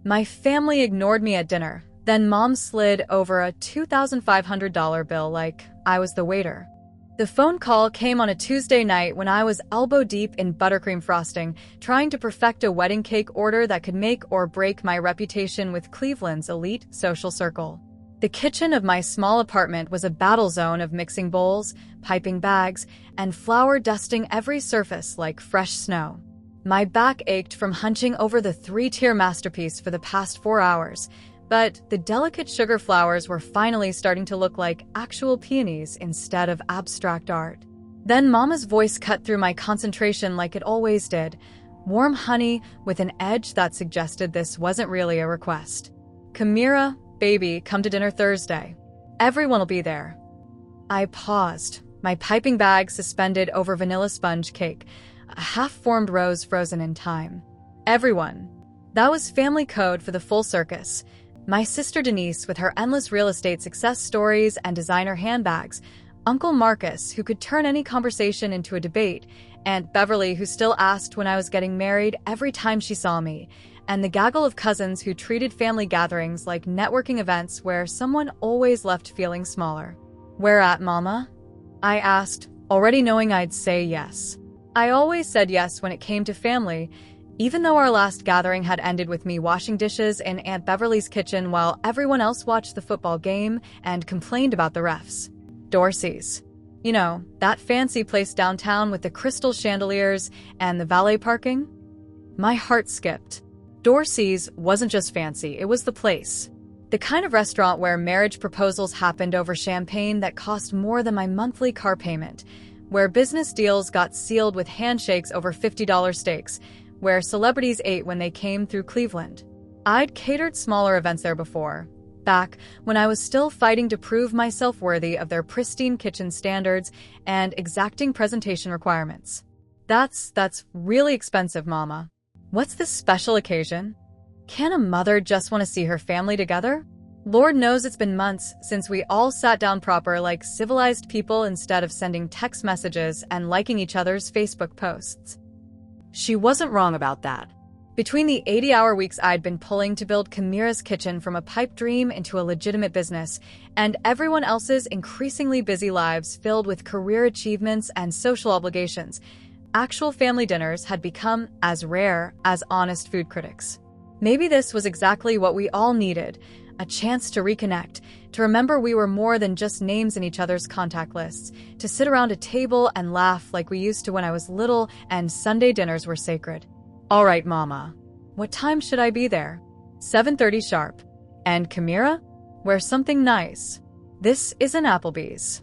My family ignored me at dinner. Then Mom slid over a $2,500 bill like I was the waiter. The phone call came on a Tuesday night when I was elbow deep in buttercream frosting, trying to perfect a wedding cake order that could make or break my reputation with Cleveland's elite social circle. The kitchen of my small apartment was a battle zone of mixing bowls, piping bags, and flour dusting every surface like fresh snow. My back ached from hunching over the three-tier masterpiece for the past 4 hours, but the delicate sugar flowers were finally starting to look like actual peonies instead of abstract art. Then Mama's voice cut through my concentration like it always did, warm honey with an edge that suggested this wasn't really a request. "Kamira, baby, come to dinner Thursday. Everyone will be there." I paused, my piping bag suspended over vanilla sponge cake, a half-formed rose frozen in time. Everyone. That was family code for the full circus. My sister Denise with her endless real estate success stories and designer handbags, Uncle Marcus who could turn any conversation into a debate, Aunt Beverly who still asked when I was getting married every time she saw me, and the gaggle of cousins who treated family gatherings like networking events where someone always left feeling smaller. "Where at, Mama?" I asked, already knowing I'd say yes. I always said yes when it came to family, even though our last gathering had ended with me washing dishes in Aunt Beverly's kitchen while everyone else watched the football game and complained about the refs. Dorsey's. You know, that fancy place downtown with the crystal chandeliers and the valet parking? My heart skipped. Dorsey's wasn't just fancy, it was the place. The kind of restaurant where marriage proposals happened over champagne that cost more than my monthly car payment, where business deals got sealed with handshakes over $50 steaks, where celebrities ate when they came through Cleveland. I'd catered smaller events there before, back when I was still fighting to prove myself worthy of their pristine kitchen standards and exacting presentation requirements. That's really expensive, Mama. What's this special occasion? Can a mother just want to see her family together? Lord knows it's been months since we all sat down proper like civilized people instead of sending text messages and liking each other's Facebook posts. She wasn't wrong about that. Between the 80-hour weeks I'd been pulling to build Kamira's kitchen from a pipe dream into a legitimate business, and everyone else's increasingly busy lives filled with career achievements and social obligations, actual family dinners had become as rare as honest food critics. Maybe this was exactly what we all needed, a chance to reconnect, to remember we were more than just names in each other's contact lists, to sit around a table and laugh like we used to when I was little and Sunday dinners were sacred. "All right, Mama. What time should I be there?" 7:30 sharp. "And Kamira? Wear something nice. This isn't Applebee's."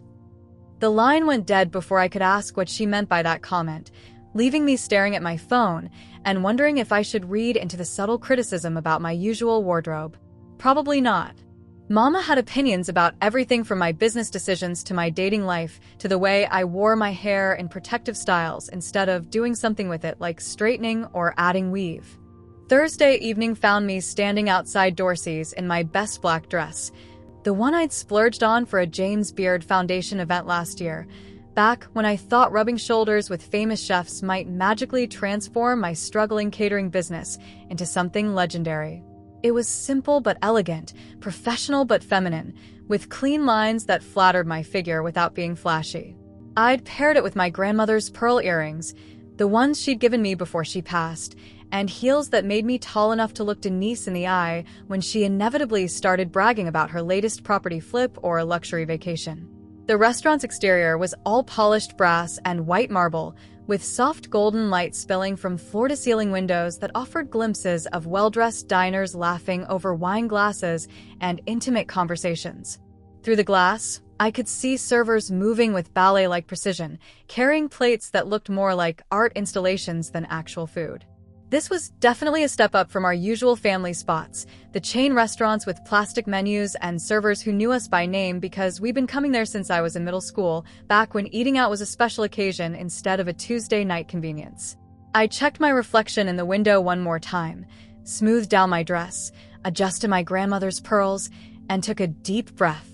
The line went dead before I could ask what she meant by that comment, leaving me staring at my phone and wondering if I should read into the subtle criticism about my usual wardrobe. Probably not. Mama had opinions about everything from my business decisions to my dating life to the way I wore my hair in protective styles instead of doing something with it like straightening or adding weave. Thursday evening found me standing outside Dorsey's in my best black dress, the one I'd splurged on for a James Beard Foundation event last year, back when I thought rubbing shoulders with famous chefs might magically transform my struggling catering business into something legendary. It was simple but elegant, professional but feminine, with clean lines that flattered my figure without being flashy. I'd paired it with my grandmother's pearl earrings, the ones she'd given me before she passed, and heels that made me tall enough to look Denise in the eye when she inevitably started bragging about her latest property flip or luxury vacation. The restaurant's exterior was all polished brass and white marble, with soft golden light spilling from floor-to-ceiling windows that offered glimpses of well-dressed diners laughing over wine glasses and intimate conversations. Through the glass, I could see servers moving with ballet-like precision, carrying plates that looked more like art installations than actual food. This was definitely a step up from our usual family spots, the chain restaurants with plastic menus and servers who knew us by name because we'd been coming there since I was in middle school, back when eating out was a special occasion instead of a Tuesday night convenience. I checked my reflection in the window one more time, smoothed down my dress, adjusted my grandmother's pearls, and took a deep breath.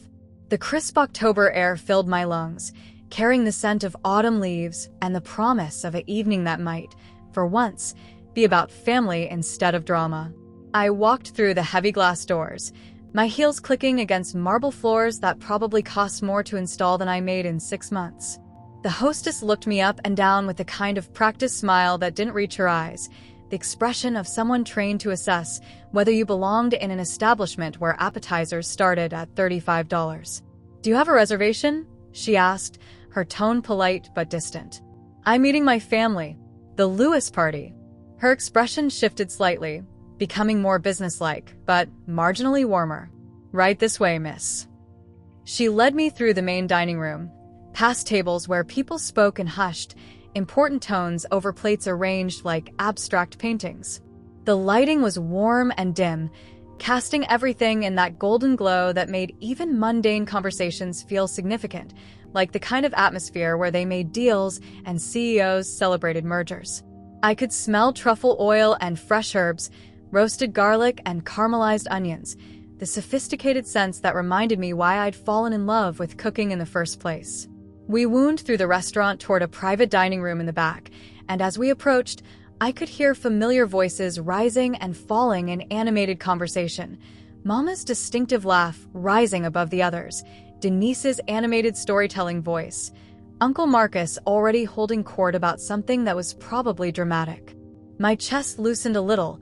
The crisp October air filled my lungs, carrying the scent of autumn leaves and the promise of an evening that might, for once, be about family instead of drama. I walked through the heavy glass doors, my heels clicking against marble floors that probably cost more to install than I made in 6 months. The hostess looked me up and down with the kind of practiced smile that didn't reach her eyes, the expression of someone trained to assess whether you belonged in an establishment where appetizers started at $35. "Do you have a reservation?" she asked, her tone polite but distant. "I'm meeting my family, the Lewis party." Her expression shifted slightly, becoming more businesslike, but marginally warmer. "Right this way, miss." She led me through the main dining room, past tables where people spoke in hushed, important tones over plates arranged like abstract paintings. The lighting was warm and dim, casting everything in that golden glow that made even mundane conversations feel significant, like the kind of atmosphere where they made deals and CEOs celebrated mergers. I could smell truffle oil and fresh herbs, roasted garlic and caramelized onions, the sophisticated scents that reminded me why I'd fallen in love with cooking in the first place. We wound through the restaurant toward a private dining room in the back, and as we approached, I could hear familiar voices rising and falling in animated conversation. Mama's distinctive laugh rising above the others, Denise's animated storytelling voice, Uncle Marcus already holding court about something that was probably dramatic. My chest loosened a little,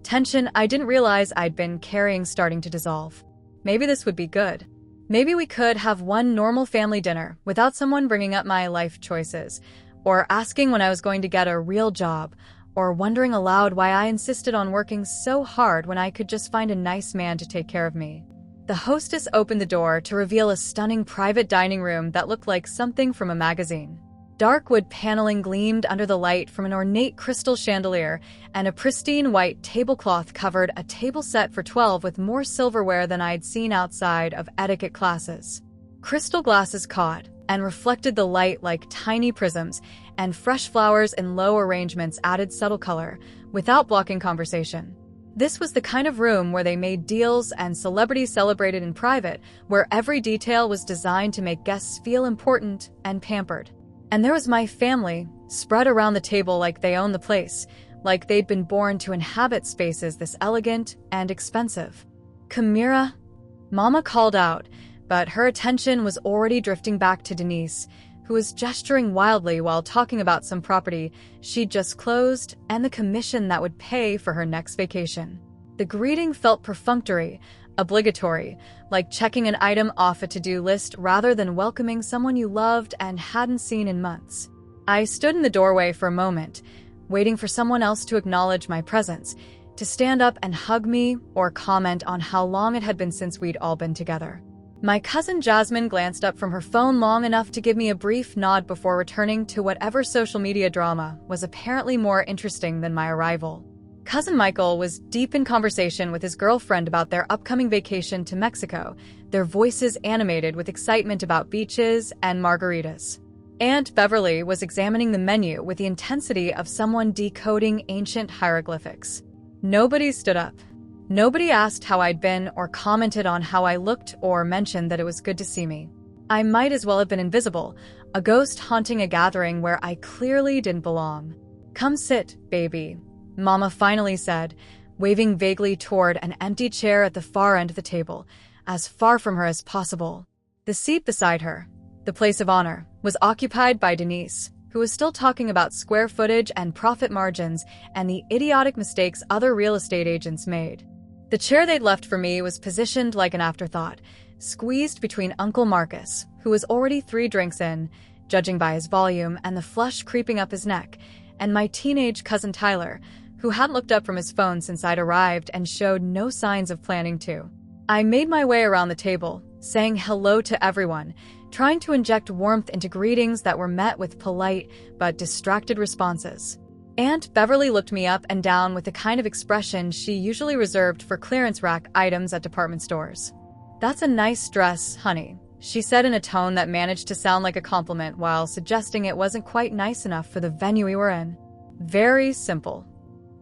tension I didn't realize I'd been carrying starting to dissolve. Maybe this would be good. Maybe we could have one normal family dinner without someone bringing up my life choices, or asking when I was going to get a real job, or wondering aloud why I insisted on working so hard when I could just find a nice man to take care of me. The hostess opened the door to reveal a stunning private dining room that looked like something from a magazine. Dark wood paneling gleamed under the light from an ornate crystal chandelier, and a pristine white tablecloth covered a table set for 12 with more silverware than I'd seen outside of etiquette classes. Crystal glasses caught and reflected the light like tiny prisms, and fresh flowers in low arrangements added subtle color, without blocking conversation. This was the kind of room where they made deals and celebrities celebrated in private, where every detail was designed to make guests feel important and pampered. And there was my family, spread around the table like they owned the place, like they'd been born to inhabit spaces this elegant and expensive. "Kamira," Mama called out, but her attention was already drifting back to Denise, who was gesturing wildly while talking about some property she'd just closed and the commission that would pay for her next vacation. The greeting felt perfunctory, obligatory, like checking an item off a to-do list rather than welcoming someone you loved and hadn't seen in months. I stood in the doorway for a moment, waiting for someone else to acknowledge my presence, to stand up and hug me or comment on how long it had been since we'd all been together. My cousin Jasmine glanced up from her phone long enough to give me a brief nod before returning to whatever social media drama was apparently more interesting than my arrival. Cousin Michael was deep in conversation with his girlfriend about their upcoming vacation to Mexico, their voices animated with excitement about beaches and margaritas. Aunt Beverly was examining the menu with the intensity of someone decoding ancient hieroglyphics. Nobody stood up. Nobody asked how I'd been or commented on how I looked or mentioned that it was good to see me. I might as well have been invisible, a ghost haunting a gathering where I clearly didn't belong. "Come sit, baby," Mama finally said, waving vaguely toward an empty chair at the far end of the table, as far from her as possible. The seat beside her, the place of honor, was occupied by Denise, who was still talking about square footage and profit margins and the idiotic mistakes other real estate agents made. The chair they'd left for me was positioned like an afterthought, squeezed between Uncle Marcus, who was already 3 drinks in, judging by his volume and the flush creeping up his neck, and my teenage cousin Tyler, who hadn't looked up from his phone since I'd arrived and showed no signs of planning to. I made my way around the table, saying hello to everyone, trying to inject warmth into greetings that were met with polite but distracted responses. Aunt Beverly looked me up and down with the kind of expression she usually reserved for clearance rack items at department stores. "That's a nice dress, honey," she said in a tone that managed to sound like a compliment while suggesting it wasn't quite nice enough for the venue we were in. Very simple.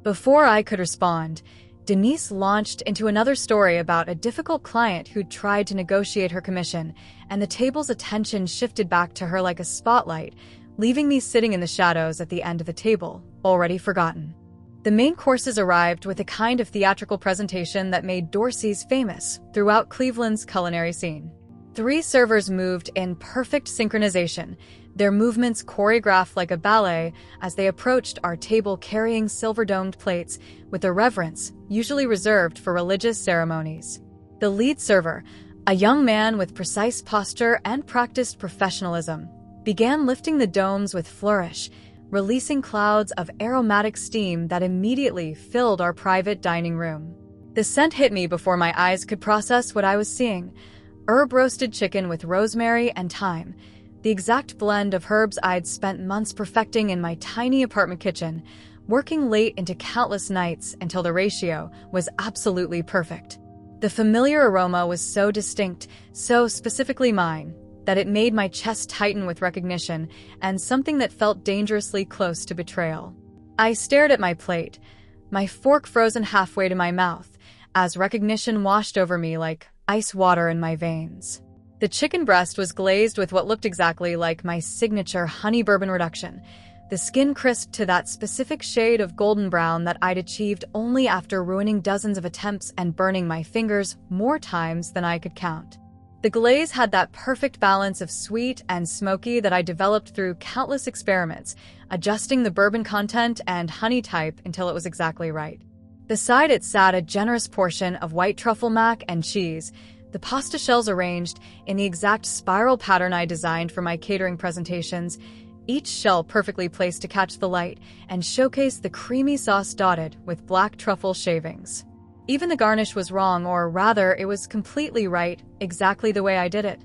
Before I could respond, Denise launched into another story about a difficult client who'd tried to negotiate her commission, and the table's attention shifted back to her like a spotlight, leaving me sitting in the shadows at the end of the table, already forgotten. The main courses arrived with a kind of theatrical presentation that made Dorsey's famous throughout Cleveland's culinary scene. 3 servers moved in perfect synchronization, their movements choreographed like a ballet as they approached our table carrying silver-domed plates with a reverence usually reserved for religious ceremonies. The lead server, a young man with precise posture and practiced professionalism, began lifting the domes with flourish, releasing clouds of aromatic steam that immediately filled our private dining room. The scent hit me before my eyes could process what I was seeing. Herb-roasted chicken with rosemary and thyme, the exact blend of herbs I'd spent months perfecting in my tiny apartment kitchen, working late into countless nights until the ratio was absolutely perfect. The familiar aroma was so distinct, so specifically mine, that it made my chest tighten with recognition and something that felt dangerously close to betrayal. I stared at my plate, my fork frozen halfway to my mouth, as recognition washed over me like ice water in my veins. The chicken breast was glazed with what looked exactly like my signature honey bourbon reduction, the skin crisp to that specific shade of golden brown that I'd achieved only after ruining dozens of attempts and burning my fingers more times than I could count. The glaze had that perfect balance of sweet and smoky that I developed through countless experiments, adjusting the bourbon content and honey type until it was exactly right. Beside it sat a generous portion of white truffle mac and cheese, the pasta shells arranged in the exact spiral pattern I designed for my catering presentations, each shell perfectly placed to catch the light and showcase the creamy sauce dotted with black truffle shavings. Even the garnish was wrong, or rather, it was completely right, exactly the way I did it.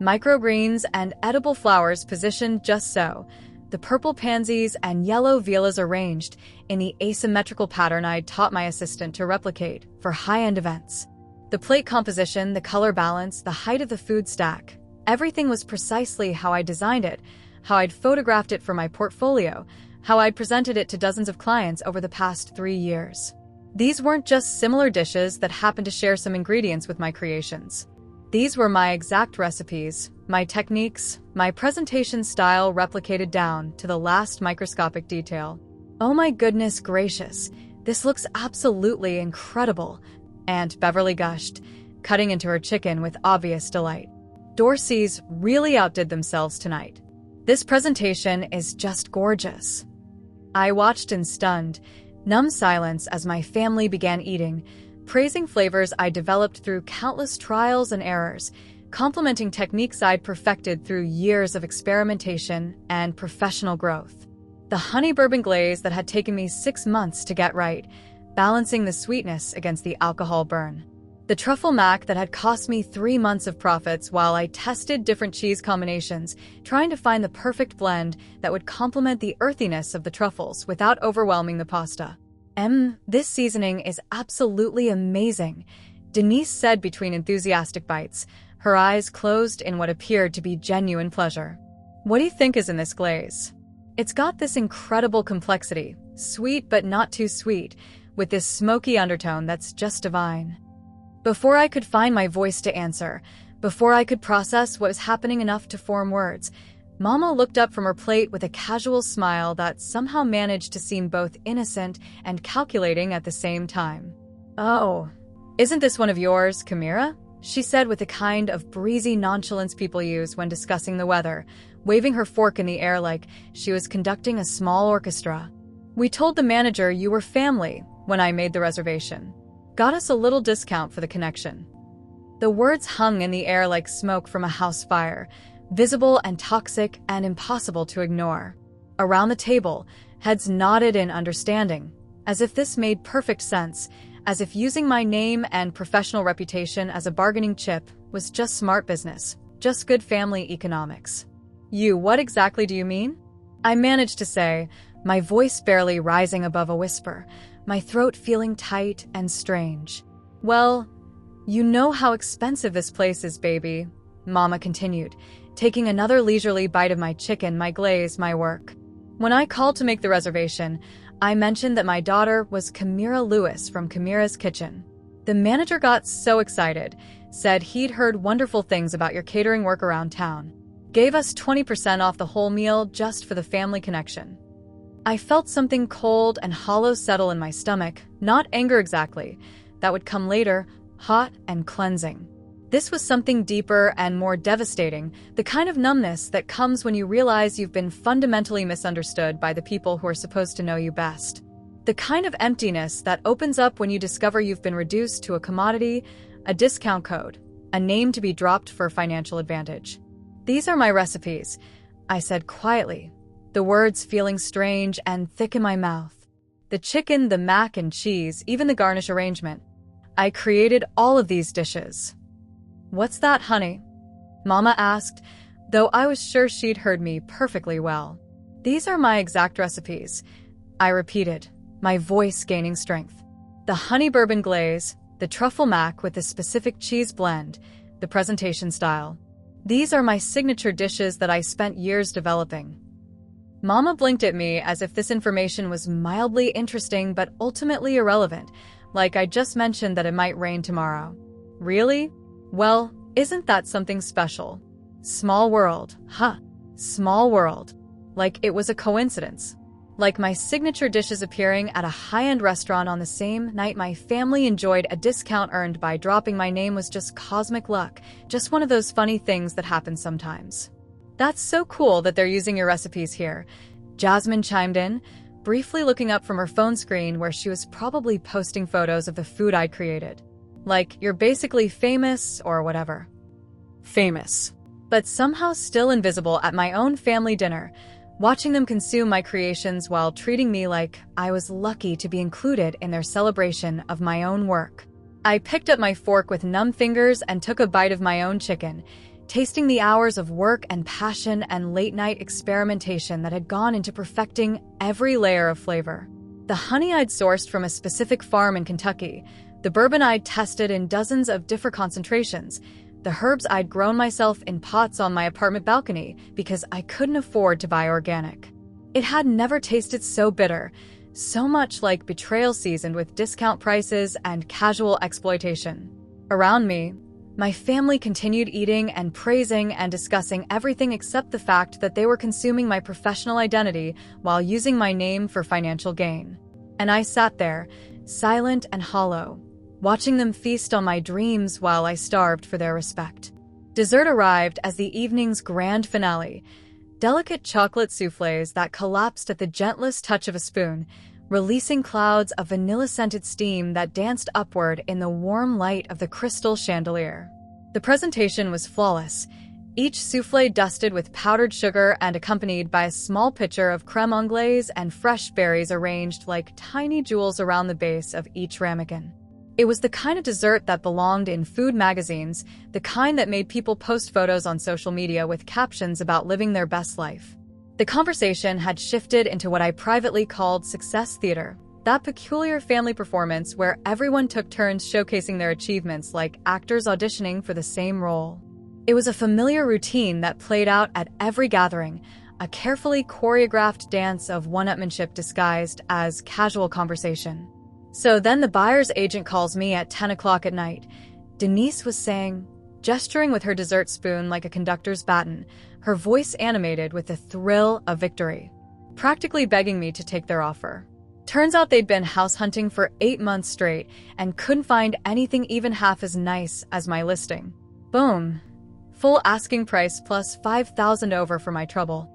Microgreens and edible flowers positioned just so, the purple pansies and yellow violas arranged in the asymmetrical pattern I'd taught my assistant to replicate for high-end events. The plate composition, the color balance, the height of the food stack, everything was precisely how I designed it, how I'd photographed it for my portfolio, how I'd presented it to dozens of clients over the past 3 years. These weren't just similar dishes that happened to share some ingredients with my creations. These were my exact recipes, my techniques, my presentation style replicated down to the last microscopic detail. Oh my goodness gracious, this looks absolutely incredible, Aunt Beverly gushed, cutting into her chicken with obvious delight. Dorsey's really outdid themselves tonight. This presentation is just gorgeous. I watched in stunned, numb silence as my family began eating, praising flavors I developed through countless trials and errors, complimenting techniques I'd perfected through years of experimentation and professional growth. The honey bourbon glaze that had taken me 6 months to get right, balancing the sweetness against the alcohol burn. The truffle mac that had cost me 3 months of profits while I tested different cheese combinations, trying to find the perfect blend that would complement the earthiness of the truffles without overwhelming the pasta. This seasoning is absolutely amazing, Denise said between enthusiastic bites, her eyes closed in what appeared to be genuine pleasure. What do you think is in this glaze? It's got this incredible complexity, sweet but not too sweet, with this smoky undertone that's just divine. Before I could find my voice to answer, before I could process what was happening enough to form words, Mama looked up from her plate with a casual smile that somehow managed to seem both innocent and calculating at the same time. "Oh, isn't this one of yours, Kamira?" she said with the kind of breezy nonchalance people use when discussing the weather, waving her fork in the air like she was conducting a small orchestra. "We told the manager you were family when I made the reservation. Got us a little discount for the connection." The words hung in the air like smoke from a house fire, visible and toxic and impossible to ignore. Around the table, heads nodded in understanding, as if this made perfect sense, as if using my name and professional reputation as a bargaining chip was just smart business, just good family economics. What exactly do you mean?" I managed to say, my voice barely rising above a whisper, my throat feeling tight and strange. "Well, you know how expensive this place is, baby," Mama continued, taking another leisurely bite of my chicken, my glaze, my work. "When I called to make the reservation, I mentioned that my daughter was Kamira Lewis from Kamira's Kitchen. The manager got so excited, said he'd heard wonderful things about your catering work around town. Gave us 20% off the whole meal just for the family connection." I felt something cold and hollow settle in my stomach, not anger exactly. That would come later, hot and cleansing. This was something deeper and more devastating, the kind of numbness that comes when you realize you've been fundamentally misunderstood by the people who are supposed to know you best. The kind of emptiness that opens up when you discover you've been reduced to a commodity, a discount code, a name to be dropped for financial advantage. "These are my recipes," I said quietly, the words feeling strange and thick in my mouth. The chicken, the mac and cheese, even the garnish arrangement. I created all of these dishes. "What's that, honey?" Mama asked, though I was sure she'd heard me perfectly well. "These are my exact recipes," I repeated, my voice gaining strength. "The honey bourbon glaze, the truffle mac with the specific cheese blend, the presentation style. These are my signature dishes that I spent years developing." Mama blinked at me as if this information was mildly interesting but ultimately irrelevant, like I just mentioned that it might rain tomorrow. "Really? Well, isn't that something special? Small world, huh? Small world. Like it was a coincidence. Like my signature dishes appearing at a high-end restaurant on the same night my family enjoyed a discount earned by dropping my name was just cosmic luck, just one of those funny things that happen sometimes." "That's so cool that they're using your recipes here," Jasmine chimed in, briefly looking up from her phone screen where she was probably posting photos of the food I'd created. "Like, you're basically famous or whatever." Famous. But somehow still invisible at my own family dinner, watching them consume my creations while treating me like I was lucky to be included in their celebration of my own work. I picked up my fork with numb fingers and took a bite of my own chicken, tasting the hours of work and passion and late-night experimentation that had gone into perfecting every layer of flavor. The honey I'd sourced from a specific farm in Kentucky, the bourbon I'd tested in dozens of different concentrations, the herbs I'd grown myself in pots on my apartment balcony because I couldn't afford to buy organic. It had never tasted so bitter, so much like betrayal seasoned with discount prices and casual exploitation. Around me, my family continued eating and praising and discussing everything except the fact that they were consuming my professional identity while using my name for financial gain. And I sat there, silent and hollow, watching them feast on my dreams while I starved for their respect. Dessert arrived as the evening's grand finale, delicate chocolate soufflés that collapsed at the gentlest touch of a spoon, releasing clouds of vanilla-scented steam that danced upward in the warm light of the crystal chandelier. The presentation was flawless, each soufflé dusted with powdered sugar and accompanied by a small pitcher of crème anglaise and fresh berries arranged like tiny jewels around the base of each ramekin. It was the kind of dessert that belonged in food magazines, the kind that made people post photos on social media with captions about living their best life. The conversation had shifted into what I privately called success theater, that peculiar family performance where everyone took turns showcasing their achievements like actors auditioning for the same role. It was a familiar routine that played out at every gathering, a carefully choreographed dance of one-upmanship disguised as casual conversation. So then the buyer's agent calls me at 10 o'clock at night. Denise was saying, gesturing with her dessert spoon like a conductor's baton, her voice animated with the thrill of victory, practically begging me to take their offer. Turns out they'd been house hunting for 8 months straight and couldn't find anything even half as nice as my listing. Boom. Full asking price plus $5,000 over for my trouble.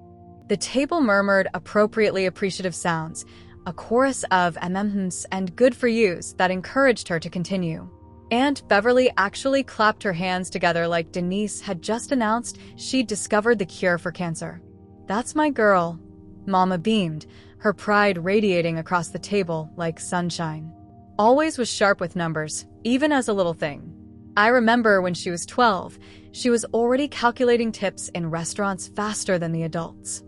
The table murmured appropriately appreciative sounds, a chorus of mm and good for yous that encouraged her to continue. Aunt Beverly actually clapped her hands together like Denise had just announced she'd discovered the cure for cancer. "That's my girl," Mama beamed, her pride radiating across the table like sunshine. Always was sharp with numbers, even as a little thing. I remember when she was 12, she was already calculating tips in restaurants faster than the adults.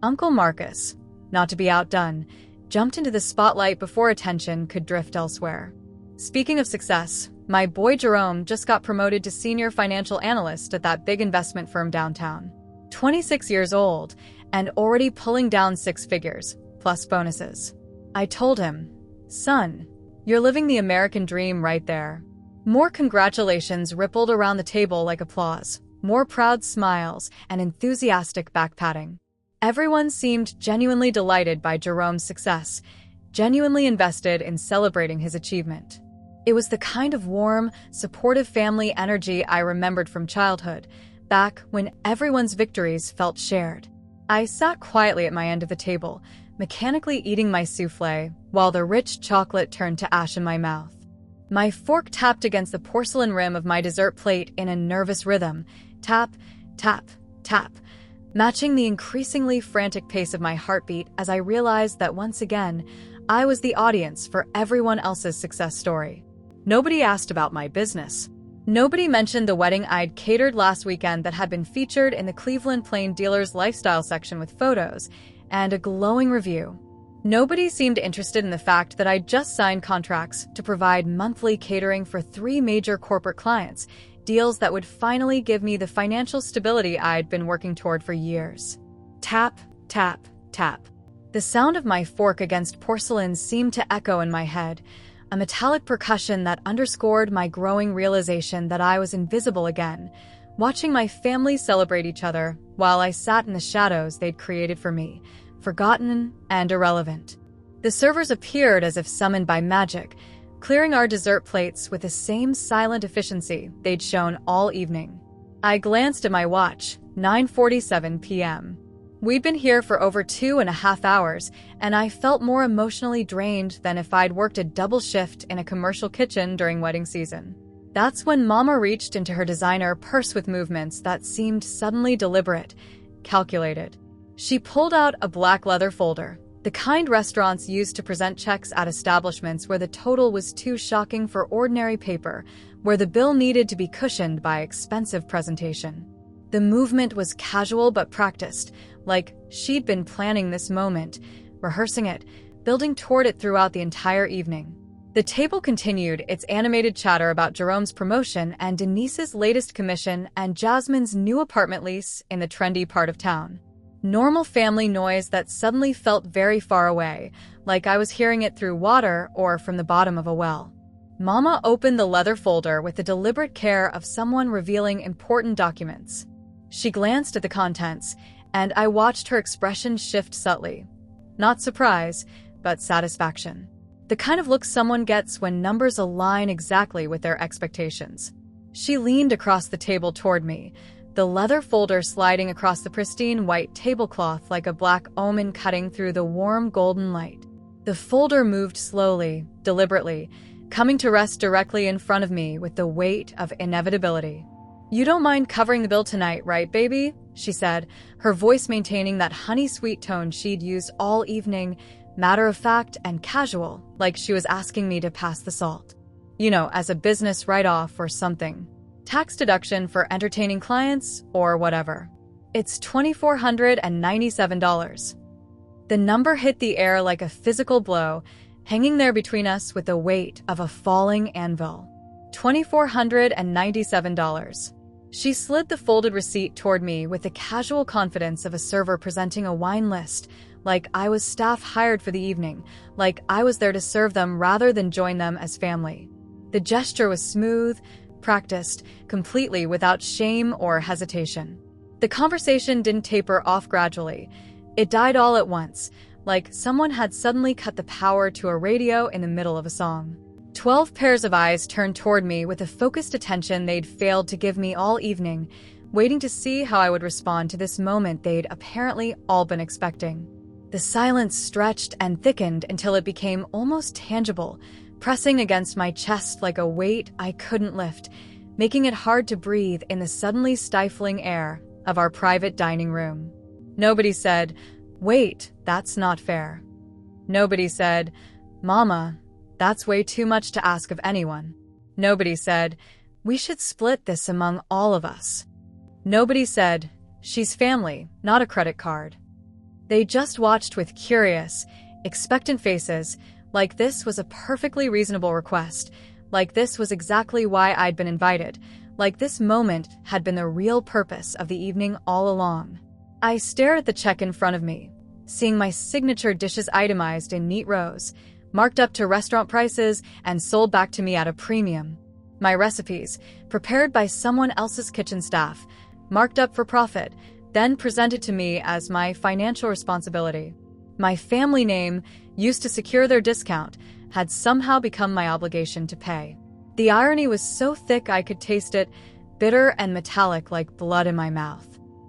Uncle Marcus, not to be outdone, jumped into the spotlight before attention could drift elsewhere. Speaking of success, my boy Jerome just got promoted to senior financial analyst at that big investment firm downtown. 26 years old, and already pulling down 6 figures, plus bonuses. I told him, "Son, you're living the American dream right there." More congratulations rippled around the table like applause, more proud smiles, and enthusiastic back-patting. Everyone seemed genuinely delighted by Jerome's success, genuinely invested in celebrating his achievement. It was the kind of warm, supportive family energy I remembered from childhood, back when everyone's victories felt shared. I sat quietly at my end of the table, mechanically eating my soufflé, while the rich chocolate turned to ash in my mouth. My fork tapped against the porcelain rim of my dessert plate in a nervous rhythm, tap, tap, tap, matching the increasingly frantic pace of my heartbeat as I realized that once again, I was the audience for everyone else's success story. Nobody asked about my business. Nobody mentioned the wedding I'd catered last weekend that had been featured in the Cleveland Plain Dealer's lifestyle section with photos and a glowing review. Nobody seemed interested in the fact that I'd just signed contracts to provide monthly catering for 3 major corporate clients, deals that would finally give me the financial stability I'd been working toward for years. Tap, tap, tap. The sound of my fork against porcelain seemed to echo in my head, a metallic percussion that underscored my growing realization that I was invisible again, watching my family celebrate each other while I sat in the shadows they'd created for me, forgotten and irrelevant. The servers appeared as if summoned by magic, clearing our dessert plates with the same silent efficiency they'd shown all evening. I glanced at my watch, 9:47 p.m. We'd been here for over 2.5 hours, and I felt more emotionally drained than if I'd worked a double shift in a commercial kitchen during wedding season. That's when Mama reached into her designer purse with movements that seemed suddenly deliberate, calculated. She pulled out a black leather folder, the kind restaurants used to present checks at establishments where the total was too shocking for ordinary paper, where the bill needed to be cushioned by expensive presentation. The movement was casual but practiced, like she'd been planning this moment, rehearsing it, building toward it throughout the entire evening. The table continued its animated chatter about Jerome's promotion and Denise's latest commission and Jasmine's new apartment lease in the trendy part of town. Normal family noise that suddenly felt very far away, like I was hearing it through water or from the bottom of a well. Mama opened the leather folder with the deliberate care of someone revealing important documents. She glanced at the contents, and I watched her expression shift subtly. Not surprise, but satisfaction. The kind of look someone gets when numbers align exactly with their expectations. She leaned across the table toward me, the leather folder sliding across the pristine white tablecloth like a black omen cutting through the warm golden light. The folder moved slowly, deliberately, coming to rest directly in front of me with the weight of inevitability. "You don't mind covering the bill tonight, right, baby?" she said, her voice maintaining that honey-sweet tone she'd used all evening, matter-of-fact and casual, like she was asking me to pass the salt. You know, as a business write-off or something. Tax deduction for entertaining clients or whatever. It's $2,497. The number hit the air like a physical blow, hanging there between us with the weight of a falling anvil. $2,497. She slid the folded receipt toward me with the casual confidence of a server presenting a wine list, like I was staff hired for the evening, like I was there to serve them rather than join them as family. The gesture was smooth, practiced, completely without shame or hesitation. The conversation didn't taper off gradually. It died all at once, like someone had suddenly cut the power to a radio in the middle of a song. 12 pairs of eyes turned toward me with the focused attention they'd failed to give me all evening, waiting to see how I would respond to this moment they'd apparently all been expecting. The silence stretched and thickened until it became almost tangible, pressing against my chest like a weight I couldn't lift, making it hard to breathe in the suddenly stifling air of our private dining room. Nobody said, "Wait, that's not fair." Nobody said, "Mama, that's way too much to ask of anyone." Nobody said, "We should split this among all of us." Nobody said, "She's family, not a credit card." They just watched with curious, expectant faces, like this was a perfectly reasonable request, like this was exactly why I'd been invited, like this moment had been the real purpose of the evening all along. I stared at the check in front of me, seeing my signature dishes itemized in neat rows, marked up to restaurant prices and sold back to me at a premium. My recipes, prepared by someone else's kitchen staff, marked up for profit, then presented to me as my financial responsibility. My family name, used to secure their discount, had somehow become my obligation to pay. The irony was so thick I could taste it, bitter and metallic like blood in my mouth.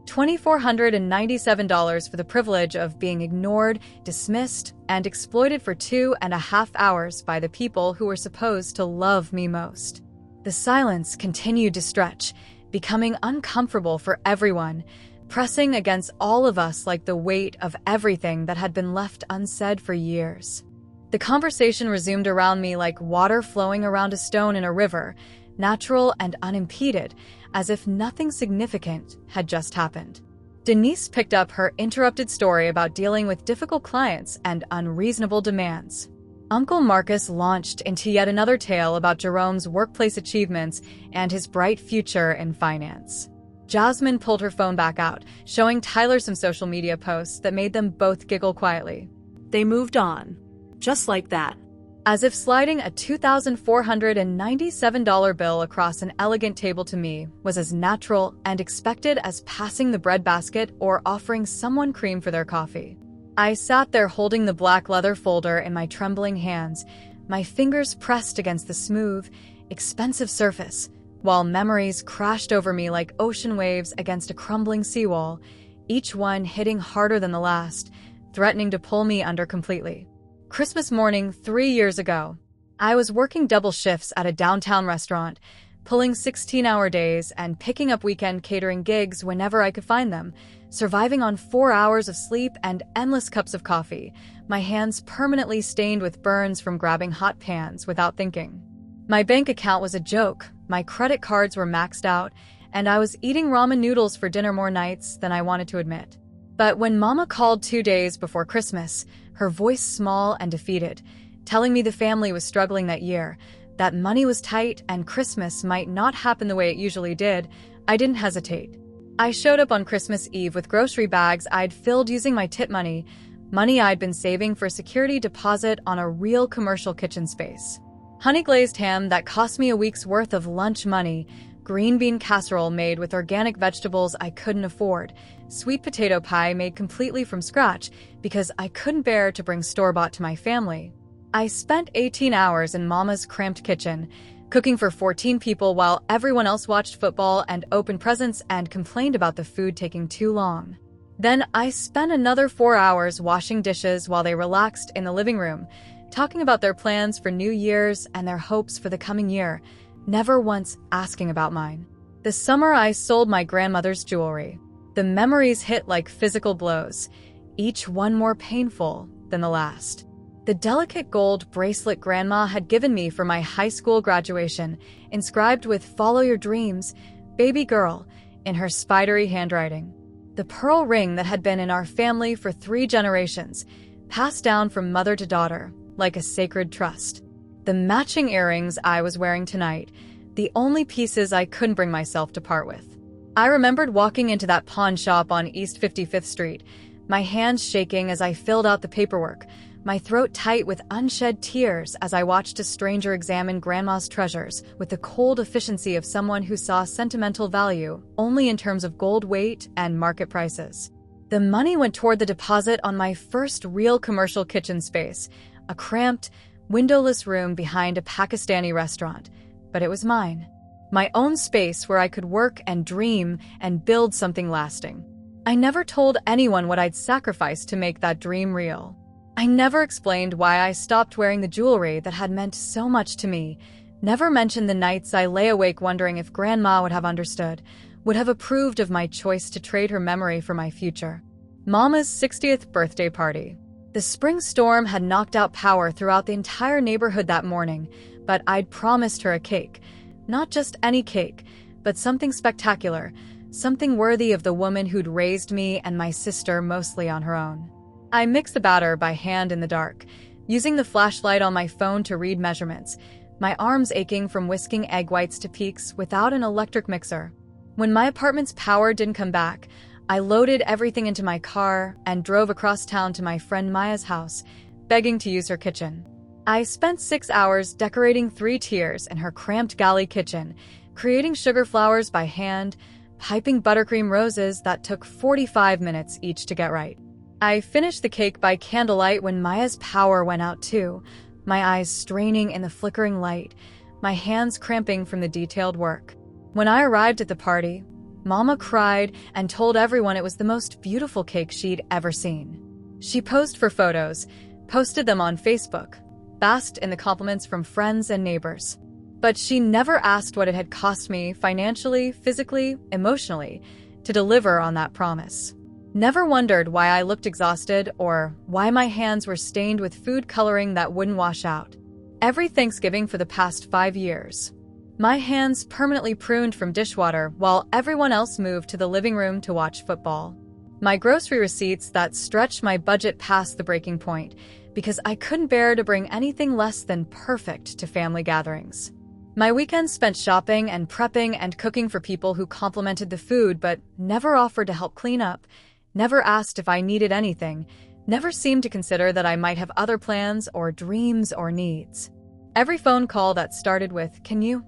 $2,497 for the privilege of being ignored, dismissed, and exploited for 2.5 hours by the people who were supposed to love me most. The silence continued to stretch, becoming uncomfortable for everyone, pressing against all of us like the weight of everything that had been left unsaid for years. The conversation resumed around me like water flowing around a stone in a river, natural and unimpeded, as if nothing significant had just happened. Denise picked up her interrupted story about dealing with difficult clients and unreasonable demands. Uncle Marcus launched into yet another tale about Jerome's workplace achievements and his bright future in finance. Jasmine pulled her phone back out, showing Tyler some social media posts that made them both giggle quietly. They moved on. Just like that. As if sliding a $2,497 bill across an elegant table to me was as natural and expected as passing the bread basket or offering someone cream for their coffee. I sat there holding the black leather folder in my trembling hands, my fingers pressed against the smooth, expensive surface, while memories crashed over me like ocean waves against a crumbling seawall, each one hitting harder than the last, threatening to pull me under completely. Christmas morning 3 years ago, I was working double shifts at a downtown restaurant, pulling 16-hour days and picking up weekend catering gigs whenever I could find them, surviving on 4 hours of sleep and endless cups of coffee, my hands permanently stained with burns from grabbing hot pans without thinking. My bank account was a joke, my credit cards were maxed out, and I was eating ramen noodles for dinner more nights than I wanted to admit. But when Mama called 2 days before Christmas, her voice small and defeated, telling me the family was struggling that year, that money was tight and Christmas might not happen the way it usually did, I didn't hesitate. I showed up on Christmas Eve with grocery bags I'd filled using my tip money I'd been saving for a security deposit on a real commercial kitchen space. Honey-glazed ham that cost me a week's worth of lunch money, green bean casserole made with organic vegetables I couldn't afford, sweet potato pie made completely from scratch because I couldn't bear to bring store-bought to my family. I spent 18 hours in Mama's cramped kitchen, cooking for 14 people while everyone else watched football and opened presents and complained about the food taking too long. Then I spent another 4 hours washing dishes while they relaxed in the living room, talking about their plans for New Year's and their hopes for the coming year, never once asking about mine. The summer I sold my grandmother's jewelry. The memories hit like physical blows, each one more painful than the last. The delicate gold bracelet Grandma had given me for my high school graduation, inscribed with "Follow your dreams, baby girl," in her spidery handwriting. The pearl ring that had been in our family for 3 generations, passed down from mother to daughter, like a sacred trust. The matching earrings I was wearing tonight, the only pieces I couldn't bring myself to part with. I remembered walking into that pawn shop on East 55th Street, my hands shaking as I filled out the paperwork, my throat tight with unshed tears as I watched a stranger examine Grandma's treasures with the cold efficiency of someone who saw sentimental value only in terms of gold weight and market prices. The money went toward the deposit on my first real commercial kitchen space, a cramped, windowless room behind a Pakistani restaurant, but it was mine. My own space where I could work and dream and build something lasting. I never told anyone what I'd sacrificed to make that dream real. I never explained why I stopped wearing the jewelry that had meant so much to me, never mentioned the nights I lay awake wondering if Grandma would have understood, would have approved of my choice to trade her memory for my future. Mama's 60th birthday party. The spring storm had knocked out power throughout the entire neighborhood that morning, but I'd promised her a cake. Not just any cake, but something spectacular, something worthy of the woman who'd raised me and my sister mostly on her own. I mixed the batter by hand in the dark, using the flashlight on my phone to read measurements, my arms aching from whisking egg whites to peaks without an electric mixer. When my apartment's power didn't come back, I loaded everything into my car and drove across town to my friend Maya's house, begging to use her kitchen. I spent 6 hours decorating 3 tiers in her cramped galley kitchen, creating sugar flowers by hand, piping buttercream roses that took 45 minutes each to get right. I finished the cake by candlelight when Maya's power went out too, my eyes straining in the flickering light, my hands cramping from the detailed work. When I arrived at the party, Mama cried and told everyone it was the most beautiful cake she'd ever seen. She posed for photos, posted them on Facebook, basked in the compliments from friends and neighbors. But she never asked what it had cost me financially, physically, emotionally to deliver on that promise. Never wondered why I looked exhausted or why my hands were stained with food coloring that wouldn't wash out. Every Thanksgiving for the past 5 years, my hands permanently pruned from dishwater while everyone else moved to the living room to watch football. My grocery receipts that stretched my budget past the breaking point because I couldn't bear to bring anything less than perfect to family gatherings. My weekends spent shopping and prepping and cooking for people who complimented the food but never offered to help clean up, never asked if I needed anything, never seemed to consider that I might have other plans or dreams or needs. Every phone call that started with, Can you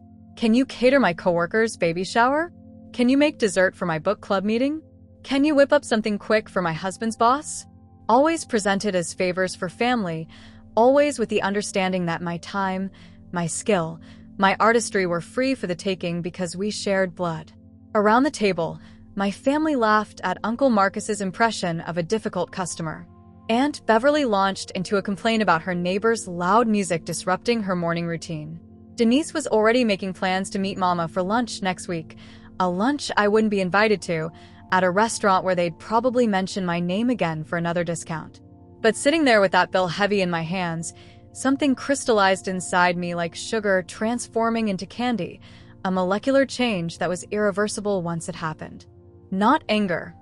cater my coworker's baby shower? Can you make dessert for my book club meeting? Can you whip up something quick for my husband's boss? Always presented as favors for family, always with the understanding that my time, my skill, my artistry were free for the taking because we shared blood. Around the table, my family laughed at Uncle Marcus's impression of a difficult customer. Aunt Beverly launched into a complaint about her neighbor's loud music disrupting her morning routine. Denise was already making plans to meet Mama for lunch next week, a lunch I wouldn't be invited to, at a restaurant where they'd probably mention my name again for another discount. But sitting there with that bill heavy in my hands, something crystallized inside me like sugar transforming into candy, a molecular change that was irreversible once it happened. Not anger.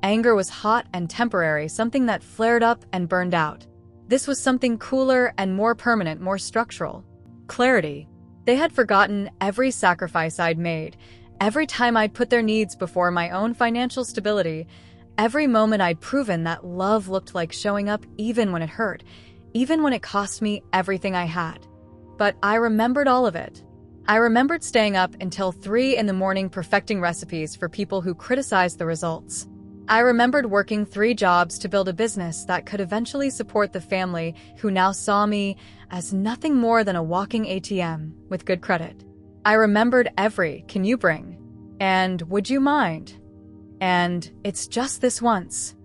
Anger was hot and temporary, something that flared up and burned out. This was something cooler and more permanent, more structural. Clarity. They had forgotten every sacrifice I'd made, every time I'd put their needs before my own financial stability, every moment I'd proven that love looked like showing up even when it hurt, even when it cost me everything I had. But I remembered all of it. I remembered staying up until 3 a.m. perfecting recipes for people who criticized the results. I remembered working 3 jobs to build a business that could eventually support the family who now saw me as nothing more than a walking ATM with good credit. I remembered every "can you bring?" and "would you mind?" and "it's just this once"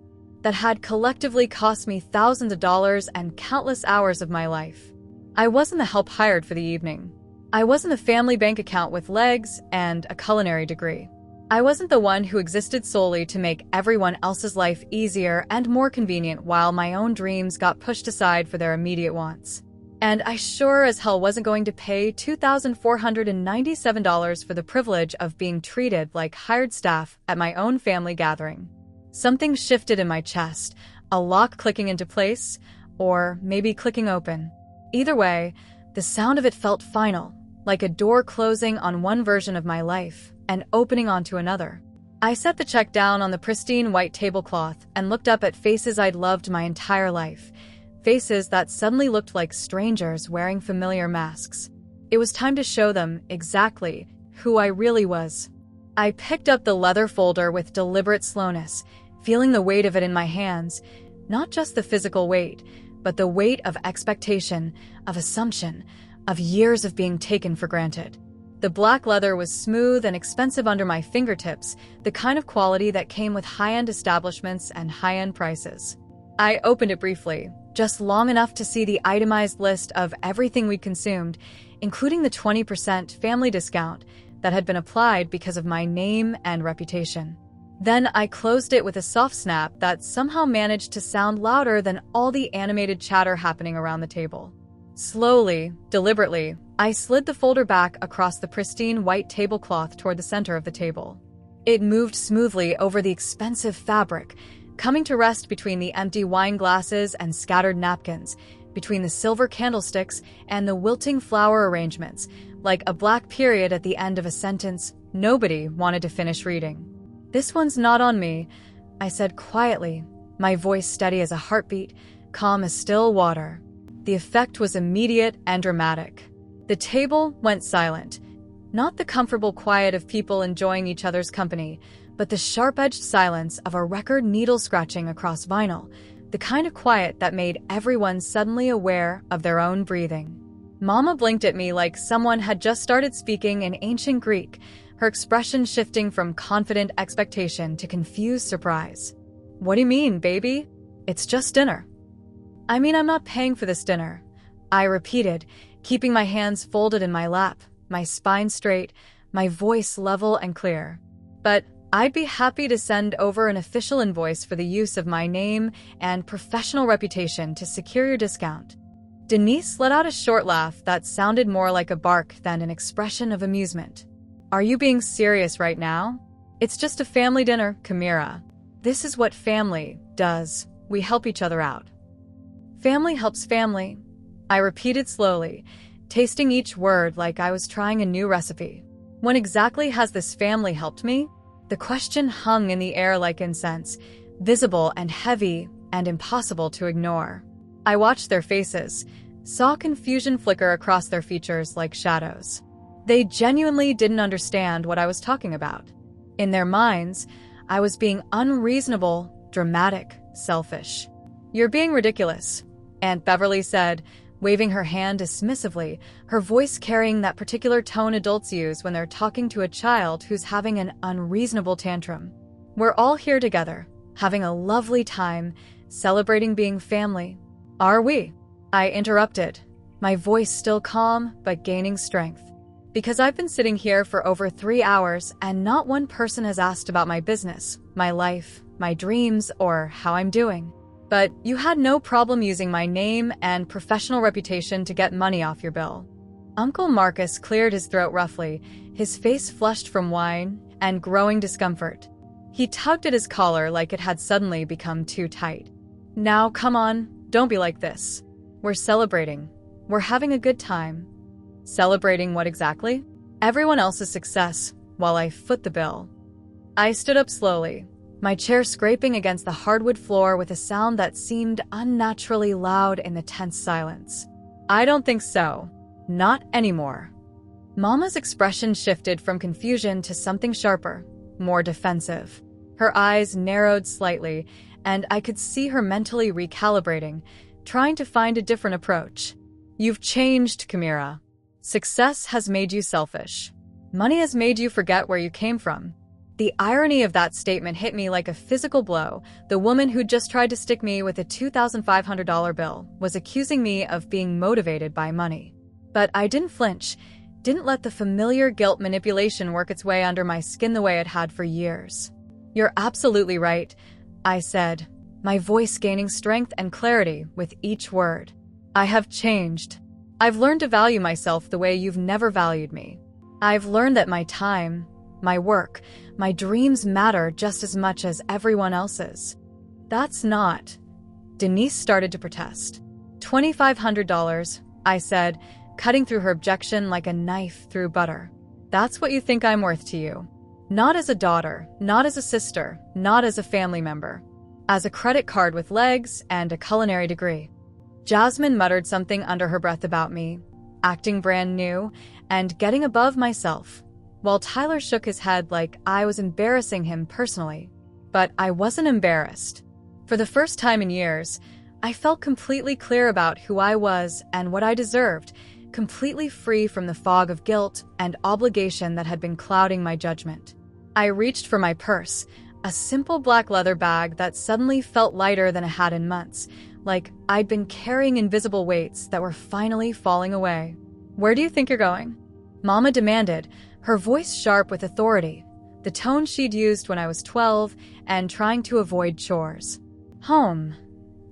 that had collectively cost me thousands of dollars and countless hours of my life. I wasn't the help hired for the evening. I wasn't the family bank account with legs and a culinary degree. I wasn't the one who existed solely to make everyone else's life easier and more convenient while my own dreams got pushed aside for their immediate wants. And I sure as hell wasn't going to pay $2,497 for the privilege of being treated like hired staff at my own family gathering. Something shifted in my chest, a lock clicking into place, or maybe clicking open. Either way, the sound of it felt final, like a door closing on one version of my life and opening onto another. I set the check down on the pristine white tablecloth and looked up at faces I'd loved my entire life, faces that suddenly looked like strangers wearing familiar masks. It was time to show them exactly who I really was. I picked up the leather folder with deliberate slowness, feeling the weight of it in my hands, not just the physical weight, but the weight of expectation, of assumption, of years of being taken for granted. The black leather was smooth and expensive under my fingertips, the kind of quality that came with high-end establishments and high-end prices. I opened it briefly, just long enough to see the itemized list of everything we'd consumed, including the 20% family discount that had been applied because of my name and reputation. Then I closed it with a soft snap that somehow managed to sound louder than all the animated chatter happening around the table. Slowly, deliberately, I slid the folder back across the pristine white tablecloth toward the center of the table. It moved smoothly over the expensive fabric, coming to rest between the empty wine glasses and scattered napkins, between the silver candlesticks and the wilting flower arrangements, like a black period at the end of a sentence nobody wanted to finish reading. "This one's not on me," I said quietly, my voice steady as a heartbeat, calm as still water. The effect was immediate and dramatic. The table went silent. Not the comfortable quiet of people enjoying each other's company, but the sharp-edged silence of a record needle scratching across vinyl, the kind of quiet that made everyone suddenly aware of their own breathing. Mama blinked at me like someone had just started speaking in ancient Greek, her expression shifting from confident expectation to confused surprise. "What do you mean, baby? It's just dinner." "I mean, I'm not paying for this dinner," I repeated, keeping my hands folded in my lap, my spine straight, my voice level and clear. "But I'd be happy to send over an official invoice for the use of my name and professional reputation to secure your discount." Denise let out a short laugh that sounded more like a bark than an expression of amusement. "Are you being serious right now? It's just a family dinner, Kamira. This is what family does. We help each other out." "Family helps family," I repeated slowly, tasting each word like I was trying a new recipe. "When exactly has this family helped me?" The question hung in the air like incense, visible and heavy and impossible to ignore. I watched their faces, saw confusion flicker across their features like shadows. They genuinely didn't understand what I was talking about. In their minds, I was being unreasonable, dramatic, selfish. "You're being ridiculous," Aunt Beverly said, waving her hand dismissively, her voice carrying that particular tone adults use when they're talking to a child who's having an unreasonable tantrum. "We're all here together, having a lovely time, celebrating being family." "Are we?" I interrupted, my voice still calm but gaining strength. "Because I've been sitting here for over 3 hours and not one person has asked about my business, my life, my dreams, or how I'm doing. But you had no problem using my name and professional reputation to get money off your bill." Uncle Marcus cleared his throat roughly, his face flushed from wine and growing discomfort. He tugged at his collar like it had suddenly become too tight. "Now, come on, don't be like this. We're celebrating. We're having a good time." "Celebrating what exactly?" "Everyone else's success, while I foot the bill." I stood up slowly, my chair scraping against the hardwood floor with a sound that seemed unnaturally loud in the tense silence. "I don't think so. Not anymore." Mama's expression shifted from confusion to something sharper, more defensive. Her eyes narrowed slightly, and I could see her mentally recalibrating, trying to find a different approach. "You've changed, Kamira. Success has made you selfish. Money has made you forget where you came from." The irony of that statement hit me like a physical blow. The woman who'd just tried to stick me with a $2,500 bill was accusing me of being motivated by money. But I didn't flinch, didn't let the familiar guilt manipulation work its way under my skin the way it had for years. "You're absolutely right," I said, my voice gaining strength and clarity with each word. "I have changed. I've learned to value myself the way you've never valued me. I've learned that my time, my work, my dreams matter just as much as everyone else's." "That's not..." Denise started to protest. $2,500, I said, cutting through her objection like a knife through butter. "That's what you think I'm worth to you. Not as a daughter, not as a sister, not as a family member. As a credit card with legs and a culinary degree." Jasmine muttered something under her breath about me, acting brand new, and getting above myself, while Tyler shook his head like I was embarrassing him personally. But I wasn't embarrassed. For the first time in years, I felt completely clear about who I was and what I deserved, completely free from the fog of guilt and obligation that had been clouding my judgment. I reached for my purse, a simple black leather bag that suddenly felt lighter than it had in months, like I'd been carrying invisible weights that were finally falling away. "Where do you think you're going?" Mama demanded, her voice sharp with authority, the tone she'd used when I was 12 and trying to avoid chores. "Home,"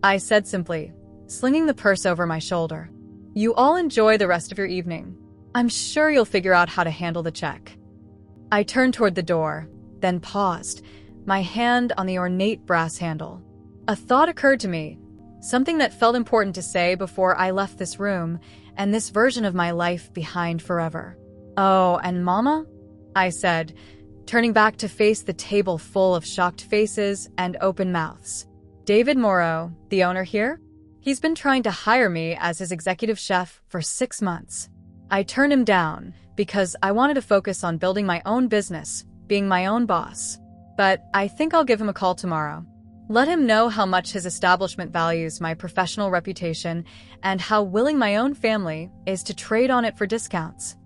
I said simply, slinging the purse over my shoulder. "You all enjoy the rest of your evening. I'm sure you'll figure out how to handle the check." I turned toward the door, then paused, my hand on the ornate brass handle. A thought occurred to me, something that felt important to say before I left this room and this version of my life behind forever. "Oh, and Mama?" I said, turning back to face the table full of shocked faces and open mouths. "David Morrow, the owner here? He's been trying to hire me as his executive chef for 6 months. I turned him down, because I wanted to focus on building my own business, being my own boss. But I think I'll give him a call tomorrow. Let him know how much his establishment values my professional reputation and how willing my own family is to trade on it for discounts.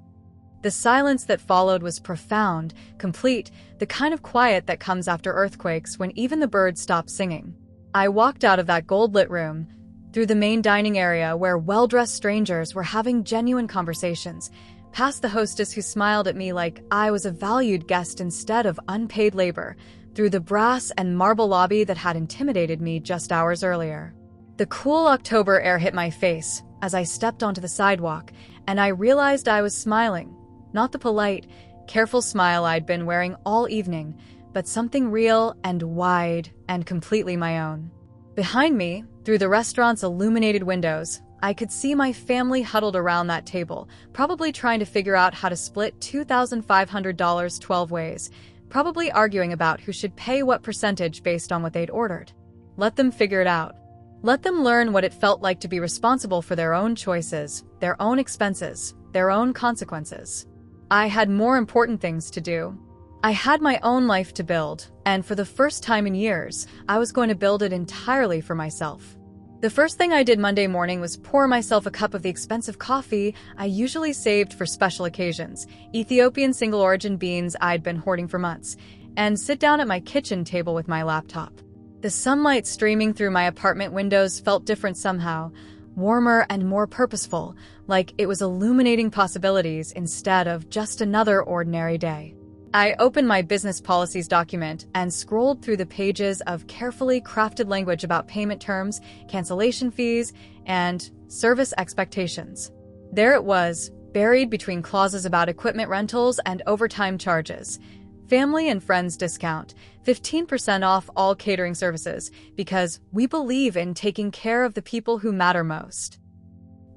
The silence that followed was profound, complete, the kind of quiet that comes after earthquakes when even the birds stop singing. I walked out of that gold-lit room, through the main dining area where well-dressed strangers were having genuine conversations, past the hostess who smiled at me like I was a valued guest instead of unpaid labor, through the brass and marble lobby that had intimidated me just hours earlier. The cool October air hit my face as I stepped onto the sidewalk, and I realized I was smiling. Not the polite, careful smile I'd been wearing all evening, but something real and wide and completely my own. Behind me, through the restaurant's illuminated windows, I could see my family huddled around that table, probably trying to figure out how to split $2,500 12 ways, probably arguing about who should pay what percentage based on what they'd ordered. Let them figure it out. Let them learn what it felt like to be responsible for their own choices, their own expenses, their own consequences. I had more important things to do. I had my own life to build, and for the first time in years, I was going to build it entirely for myself. The first thing I did Monday morning was pour myself a cup of the expensive coffee I usually saved for special occasions, Ethiopian single-origin beans I'd been hoarding for months, and sit down at my kitchen table with my laptop. The sunlight streaming through my apartment windows felt different somehow, warmer and more purposeful, like it was illuminating possibilities instead of just another ordinary day. I opened my business policies document and scrolled through the pages of carefully crafted language about payment terms, cancellation fees, and service expectations. There it was, buried between clauses about equipment rentals and overtime charges. Family and friends discount, 15% off all catering services, because we believe in taking care of the people who matter most.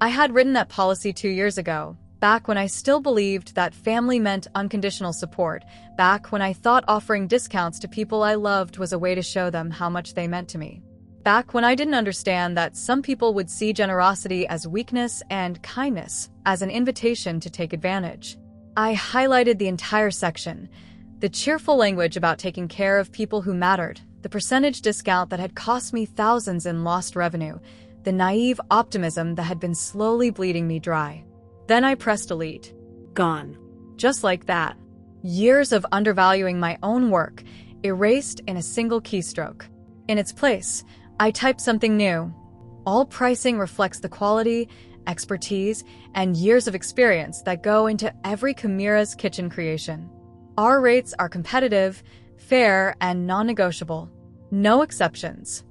I had written that policy 2 years ago, back when I still believed that family meant unconditional support, back when I thought offering discounts to people I loved was a way to show them how much they meant to me. Back when I didn't understand that some people would see generosity as weakness and kindness as an invitation to take advantage. I highlighted the entire section, the cheerful language about taking care of people who mattered, the percentage discount that had cost me thousands in lost revenue, the naive optimism that had been slowly bleeding me dry. Then I pressed delete. Gone. Just like that. Years of undervaluing my own work, erased in a single keystroke. In its place, I typed something new. All pricing reflects the quality, expertise, and years of experience that go into every Chimera's kitchen creation. Our rates are competitive, fair, and non-negotiable. No exceptions.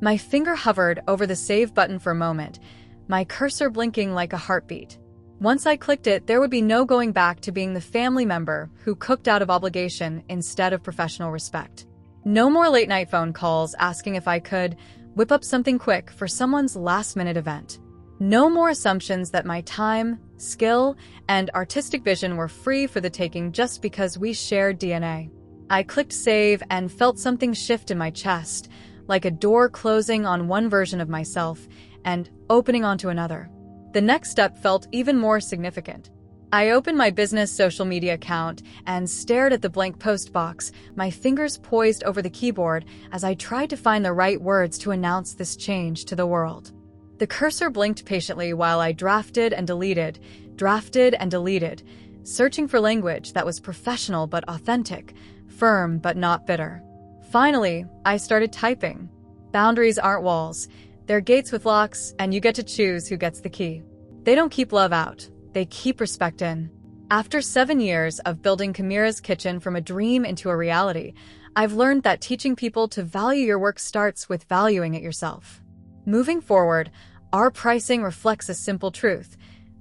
My finger hovered over the save button for a moment, my cursor blinking like a heartbeat. Once I clicked it, there would be no going back to being the family member who cooked out of obligation instead of professional respect. No more late-night phone calls asking if I could whip up something quick for someone's last-minute event. No more assumptions that my time, skill, and artistic vision were free for the taking just because we shared DNA. I clicked save and felt something shift in my chest, like a door closing on one version of myself and opening onto another. The next step felt even more significant. I opened my business social media account and stared at the blank post box, my fingers poised over the keyboard as I tried to find the right words to announce this change to the world. The cursor blinked patiently while I drafted and deleted, searching for language that was professional but authentic, firm but not bitter. Finally, I started typing. Boundaries aren't walls. They're gates with locks, and you get to choose who gets the key. They don't keep love out. They keep respect in. After 7 years of building Chimera's kitchen from a dream into a reality, I've learned that teaching people to value your work starts with valuing it yourself. Moving forward, our pricing reflects a simple truth.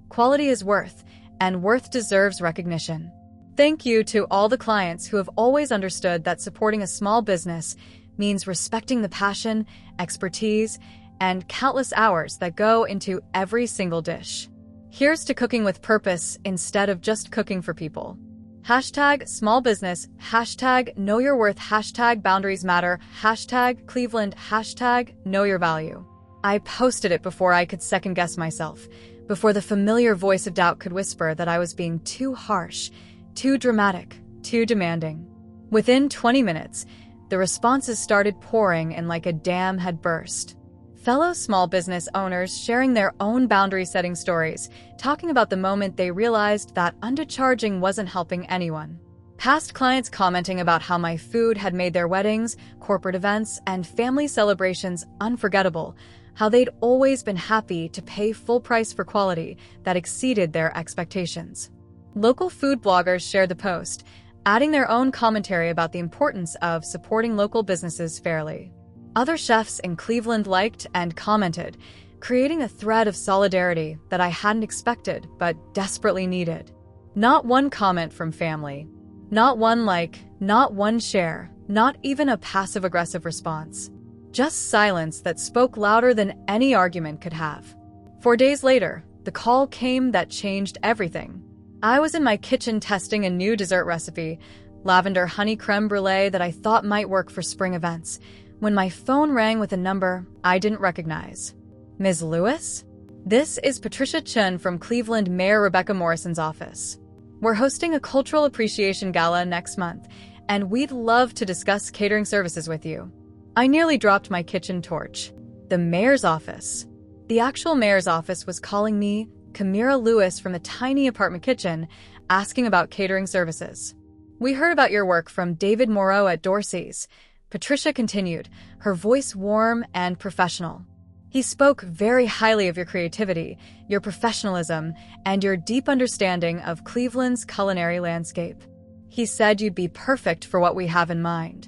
Quality is worth, and worth deserves recognition. Thank you to all the clients who have always understood that supporting a small business means respecting the passion, expertise, and countless hours that go into every single dish. Here's to cooking with purpose instead of just cooking for people. Hashtag small business, hashtag know your worth, hashtag boundaries matter, hashtag Cleveland, hashtag know your value. I posted it before I could second guess myself, before the familiar voice of doubt could whisper that I was being too harsh, too dramatic, too demanding. Within 20 minutes, the responses started pouring in like a dam had burst. Fellow small business owners sharing their own boundary-setting stories, talking about the moment they realized that undercharging wasn't helping anyone. Past clients commenting about how my food had made their weddings, corporate events, and family celebrations unforgettable, how they'd always been happy to pay full price for quality that exceeded their expectations. Local food bloggers shared the post, adding their own commentary about the importance of supporting local businesses fairly. Other chefs in Cleveland liked and commented, creating a thread of solidarity that I hadn't expected but desperately needed. Not one comment from family. Not one like, not one share, not even a passive-aggressive response. Just silence that spoke louder than any argument could have. 4 days later, the call came that changed everything. I was in my kitchen testing a new dessert recipe, lavender honey creme brulee that I thought might work for spring events, when my phone rang with a number I didn't recognize. Ms. Lewis? This is Patricia Chun from Cleveland Mayor Rebecca Morrison's office. We're hosting a cultural appreciation gala next month, and we'd love to discuss catering services with you. I nearly dropped my kitchen torch. The mayor's office. The actual mayor's office was calling me, Kamira Lewis from the tiny apartment kitchen, asking about catering services. We heard about your work from David Moreau at Dorsey's. Patricia continued, her voice warm and professional. He spoke very highly of your creativity, your professionalism, and your deep understanding of Cleveland's culinary landscape. He said you'd be perfect for what we have in mind.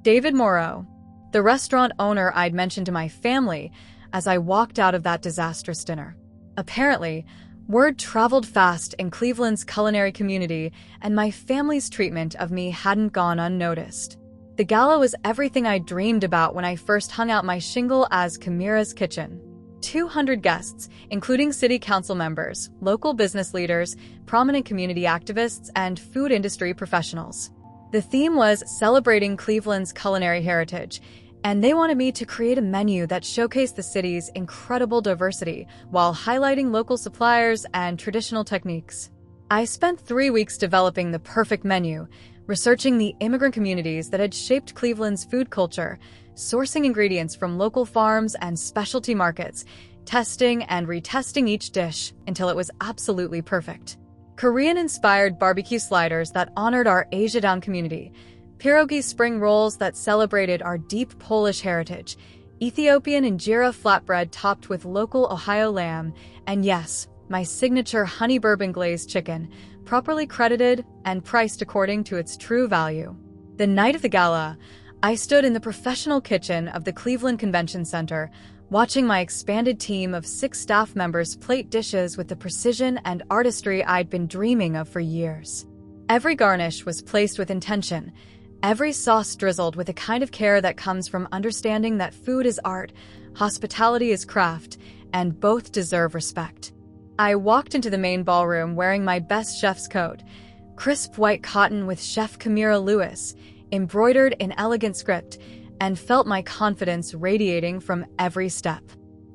David Moreau, the restaurant owner I'd mentioned to my family as I walked out of that disastrous dinner. Apparently, word traveled fast in Cleveland's culinary community, and my family's treatment of me hadn't gone unnoticed. The gala was everything I dreamed about when I first hung out my shingle as Kamira's Kitchen. 200 guests, including city council members, local business leaders, prominent community activists, and food industry professionals. The theme was celebrating Cleveland's culinary heritage, and they wanted me to create a menu that showcased the city's incredible diversity while highlighting local suppliers and traditional techniques. I spent 3 weeks developing the perfect menu, researching the immigrant communities that had shaped Cleveland's food culture, sourcing ingredients from local farms and specialty markets, testing and retesting each dish until it was absolutely perfect. Korean-inspired barbecue sliders that honored our Asia-Down community, pierogi spring rolls that celebrated our deep Polish heritage, Ethiopian injera flatbread topped with local Ohio lamb, and yes, my signature honey bourbon glazed chicken, properly credited and priced according to its true value. The night of the gala, I stood in the professional kitchen of the Cleveland Convention Center, watching my expanded team of 6 staff members plate dishes with the precision and artistry I'd been dreaming of for years. Every garnish was placed with intention, every sauce drizzled with the kind of care that comes from understanding that food is art, hospitality is craft, and both deserve respect. I walked into the main ballroom wearing my best chef's coat, crisp white cotton with Chef Kamira Lewis, embroidered in elegant script, and felt my confidence radiating from every step.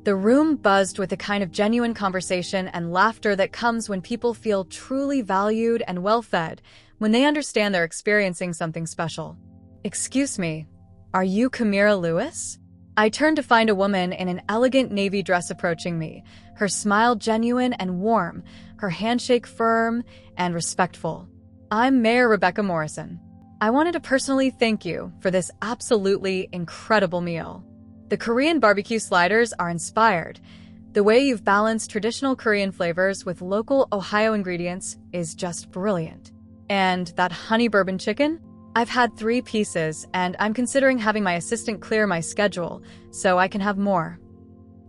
The room buzzed with the kind of genuine conversation and laughter that comes when people feel truly valued and well-fed, when they understand they're experiencing something special. "Excuse me, are you Kamira Lewis?" I turned to find a woman in an elegant navy dress approaching me, her smile genuine and warm, her handshake firm and respectful. "I'm Mayor Rebecca Morrison. I wanted to personally thank you for this absolutely incredible meal. The Korean barbecue sliders are inspired. The way you've balanced traditional Korean flavors with local Ohio ingredients is just brilliant. And that honey bourbon chicken? I've had 3 pieces, and I'm considering having my assistant clear my schedule so I can have more."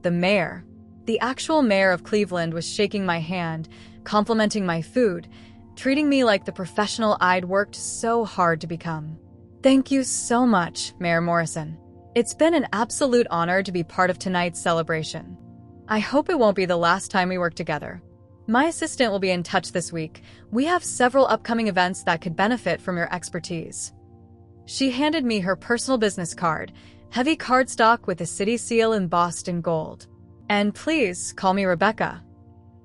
The mayor. The actual mayor of Cleveland was shaking my hand, complimenting my food, treating me like the professional I'd worked so hard to become. "Thank you so much, Mayor Morrison. It's been an absolute honor to be part of tonight's celebration. I hope it won't be the last time we work together. My assistant will be in touch this week. We have several upcoming events that could benefit from your expertise." She handed me her personal business card, heavy cardstock with the city seal embossed in gold. "And please call me Rebecca."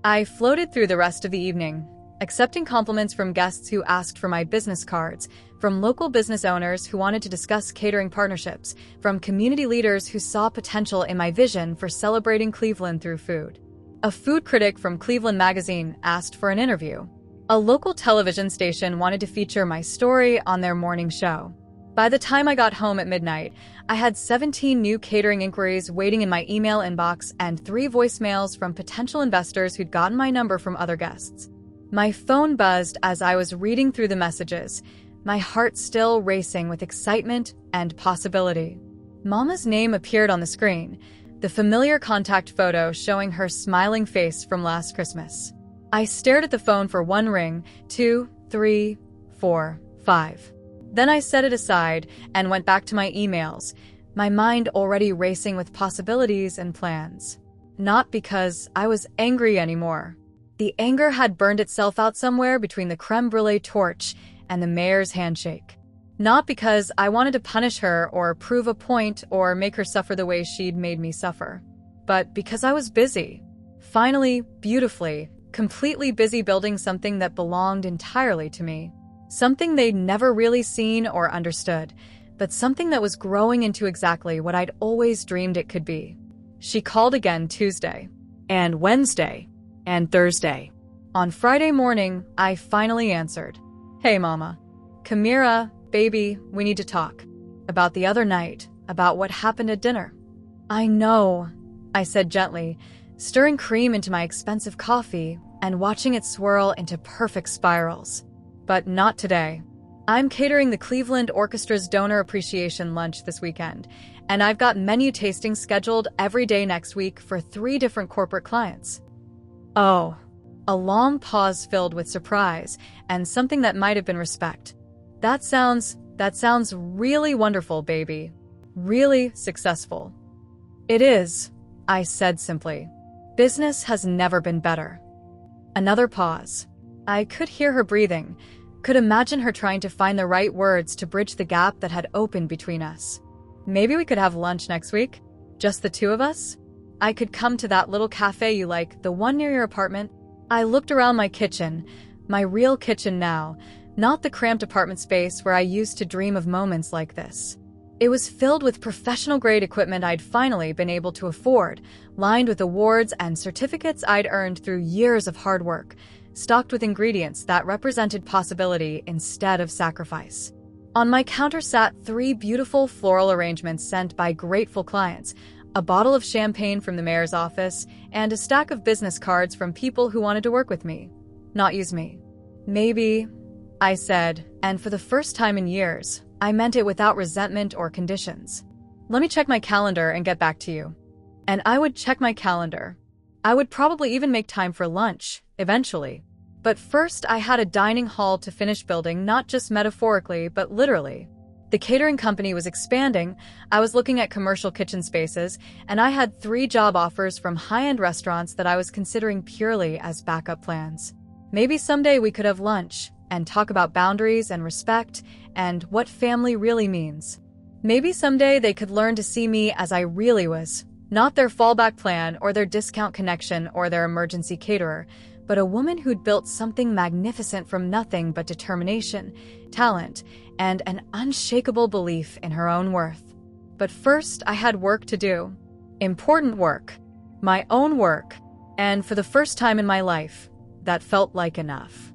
I floated through the rest of the evening, accepting compliments from guests who asked for my business cards, from local business owners who wanted to discuss catering partnerships, from community leaders who saw potential in my vision for celebrating Cleveland through food. A food critic from Cleveland Magazine asked for an interview. A local television station wanted to feature my story on their morning show. By the time I got home at midnight, I had 17 new catering inquiries waiting in my email inbox and 3 voicemails from potential investors who'd gotten my number from other guests. My phone buzzed as I was reading through the messages, my heart still racing with excitement and possibility. Mama's name appeared on the screen, the familiar contact photo showing her smiling face from last Christmas. I stared at the phone for 1 ring, 2, 3, 4, 5. Then I set it aside and went back to my emails, my mind already racing with possibilities and plans. Not because I was angry anymore. The anger had burned itself out somewhere between the creme brulee torch and the mayor's handshake. Not because I wanted to punish her or prove a point or make her suffer the way she'd made me suffer, but because I was busy. Finally, beautifully, completely busy building something that belonged entirely to me. Something they'd never really seen or understood, but something that was growing into exactly what I'd always dreamed it could be. She called again Tuesday, and Wednesday, and Thursday. On Friday morning, I finally answered. Hey, Mama. Kamira, baby, we need to talk. About the other night, about what happened at dinner. I know, I said gently, stirring cream into my expensive coffee and watching it swirl into perfect spirals. But not today. I'm catering the Cleveland Orchestra's donor appreciation lunch this weekend, and I've got menu tastings scheduled every day next week for 3 different corporate clients. Oh, a long pause filled with surprise and something that might have been respect. That sounds really wonderful, baby. Really successful. It is, I said simply. Business has never been better. Another pause. I could hear her breathing, could imagine her trying to find the right words to bridge the gap that had opened between us. Maybe we could have lunch next week? Just the 2 of us? I could come to that little cafe you like, the one near your apartment. I looked around my kitchen, my real kitchen now, not the cramped apartment space where I used to dream of moments like this. It was filled with professional-grade equipment I'd finally been able to afford, lined with awards and certificates I'd earned through years of hard work, stocked with ingredients that represented possibility instead of sacrifice. On my counter sat 3 beautiful floral arrangements sent by grateful clients, a bottle of champagne from the mayor's office, and a stack of business cards from people who wanted to work with me, not use me. Maybe, I said, and for the first time in years, I meant it without resentment or conditions. Let me check my calendar and get back to you. And I would check my calendar. I would probably even make time for lunch, eventually. But first, I had a dining hall to finish building, not just metaphorically, but literally. The catering company was expanding, I was looking at commercial kitchen spaces, and I had 3 job offers from high-end restaurants that I was considering purely as backup plans. Maybe someday we could have lunch and talk about boundaries and respect and what family really means. Maybe someday they could learn to see me as I really was, not their fallback plan or their discount connection or their emergency caterer, but a woman who'd built something magnificent from nothing but determination, talent, and an unshakable belief in her own worth. But first, I had work to do. Important work. My own work. And for the first time in my life, that felt like enough.